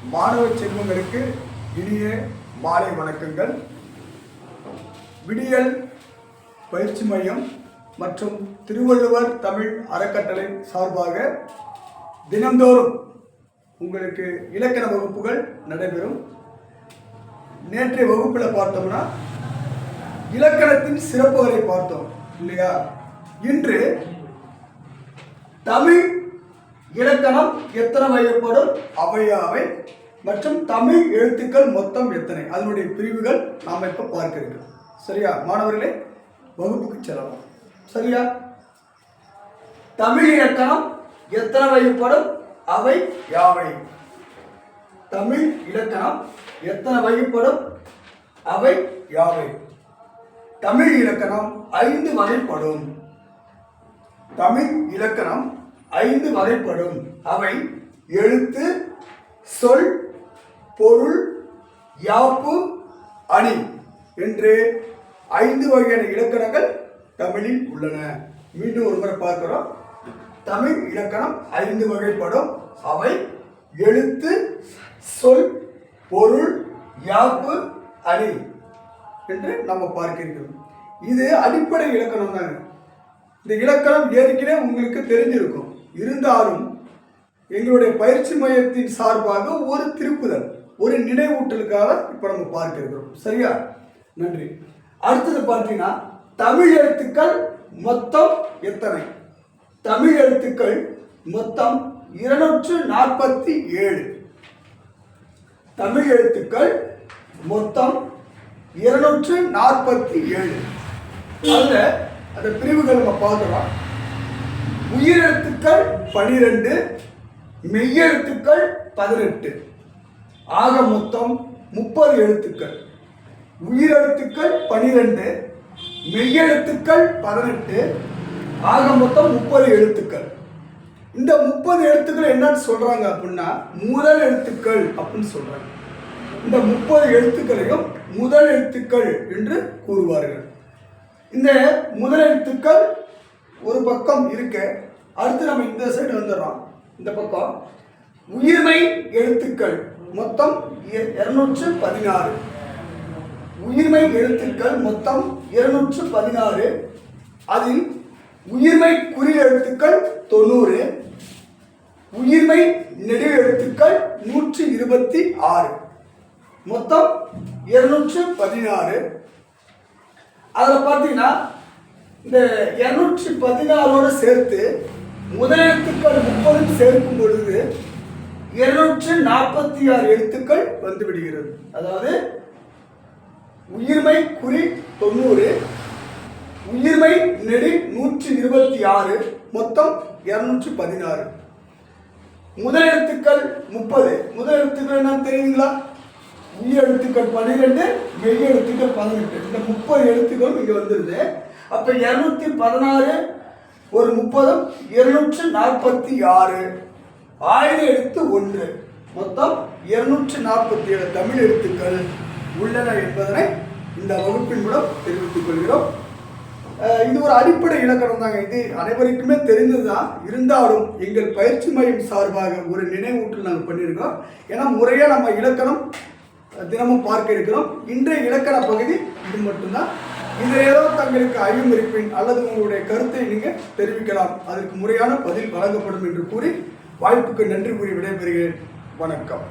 மாணவ செல்வங்களுக்கு இனிய மாலை வணக்கங்கள். விடியல் பயிற்சி மையம் மற்றும் திருவள்ளுவர் தமிழ் அறக்கட்டளை சார்பாக தினந்தோறும் உங்களுக்கு இலக்கண வகுப்புகள் நடைபெறும். நேற்றைய வகுப்பில் பார்த்தோம்னா இலக்கணத்தின் சிறப்புகளை பார்த்தோம் இல்லையா? இன்று தமிழ் இலக்கணம் எத்தனை வகைப்படும், அவையாவை மற்றும் தமிழ் எழுத்துக்கள் மொத்தம் எத்தனை, அதனுடைய பிரிவுகள் நாம் இப்ப பார்க்க இருக்கிறோம். சரியா மாணவர்களே, வகுப்புக்கு செல்லலாம். சரியா? தமிழ் இலக்கணம் எத்தனை வகைப்படும், அவை யாவை? தமிழ் இலக்கணம் எத்தனை வகைப்படும், அவை யாவை? தமிழ் இலக்கணம் 5 வகைப்படும். தமிழ் இலக்கணம் 5 வகைப்படும். அவை எழுத்து, சொல், பொருள், யாப்பு, அணி என்று 5 வகையான இலக்கணங்கள் தமிழில் உள்ளன. மீண்டும் ஒரு முறை பார்க்கிறோம். தமிழ் இலக்கணம் 5 வகைப்படும். அவை எழுத்து, சொல், பொருள், யாப்பு, அணி என்று நம்ம பார்க்கிறோம். இது அடிப்படை இலக்கணம் தான். இந்த இலக்கணம் ஏற்கனவே உங்களுக்கு தெரிஞ்சிருக்கும். இருந்தாலும் எங்களுடைய பயிற்சி மையத்தின் சார்பாக ஒரு திருப்புதல், ஒரு நினைவூட்டலுக்காக இப்ப நம்ம பார்க்க இருக்கிறோம். சரியா? நன்றி. அடுத்தது பார்த்தீங்கன்னா தமிழ் எழுத்துக்கள் மொத்தம் எத்தனை? தமிழ் எழுத்துக்கள் மொத்தம் 247. தமிழ் எழுத்துக்கள் மொத்தம் 247. அதுல அந்த பிரிவுகள் நம்ம பார்க்கிறோம். உயிரெழுத்துக்கள் 12, மெய்யெழுத்துக்கள் 18. ஆக மொத்தம் 30 எழுத்துக்கள். உயிரெழுத்துக்கள் 12, மெய்யெழுத்துக்கள் 18. ஆக மொத்தம் 30 எழுத்துக்கள். இந்த 30 எழுத்துக்கள் என்னன்னு சொல்றாங்க அப்படின்னா முதல் எழுத்துக்கள் அப்படின்னு சொல்றாங்க. இந்த 30 எழுத்துக்களையும் முதல் எழுத்துக்கள் என்று கூறுவார்கள். இந்த முதல் எழுத்துக்கள் ஒரு பக்கம் இருக்க, அடுத்து நம்ம இந்த சைடு வந்துடுறோம். இந்த பக்கம் உயிர்மை எழுத்துக்கள் மொத்தம் 216. உயிர்மை எழுத்துக்கள் மொத்தம் 216. அதில் உயிர்மை குறி எழுத்துக்கள் 90, உயிர்மை நெடு எழுத்துக்கள் 126. மொத்தம் 216. அதில் பார்த்தீங்கன்னா இந்த 216ஓடு சேர்த்து முதல் எழுத்துக்கள் 30 சேர்க்கும் பொழுது 246 எழுத்துக்கள் வந்து விடுகிறது. அதாவது உயிர்மை குறி 90, உயிர்மை நெடு 126, மொத்தம் 216. முதல் எழுத்துக்கள் 30. முதல் எழுத்துக்கள் என்ன தெரியுங்களா? உயிர் எழுத்துக்கள் 12, மெய் எழுத்துக்கள் 18. இந்த 30 எழுத்துக்களும் இங்க வந்துருது. அப்ப 216 ஒரு 30 246. 1000 எழுத்து 1, மொத்தம் 247 தமிழ் எழுத்துக்கள் உள்ளன என்பதனை இந்த வகுப்பின் மூலம் தெரிவித்துக் கொள்கிறோம். இது ஒரு அடிப்படை இலக்கணம் தாங்க. இது அனைவருக்குமே தெரிந்ததுதான். இருந்தாலும் எங்கள் பயிற்சி மையம் சார்பாக ஒரு நினைவூட்டல் நாங்கள் பண்ணியிருக்கோம். ஏன்னா முறையாக நம்ம இலக்கணம் தினமும் பார்க்க இருக்கிறோம். இன்றைய இலக்கண பகுதி இது மட்டும்தான். இதில் ஏதோ தங்களுக்கு ஐயம் இருப்பின் அல்லது உங்களுடைய கருத்தை நீங்கள் தெரிவிக்கலாம். அதற்கு முறையான பதில் வழங்கப்படும் என்று கூறி வாய்ப்புக்கு நன்றி கூறி விடைபெறுகிறேன். வணக்கம்.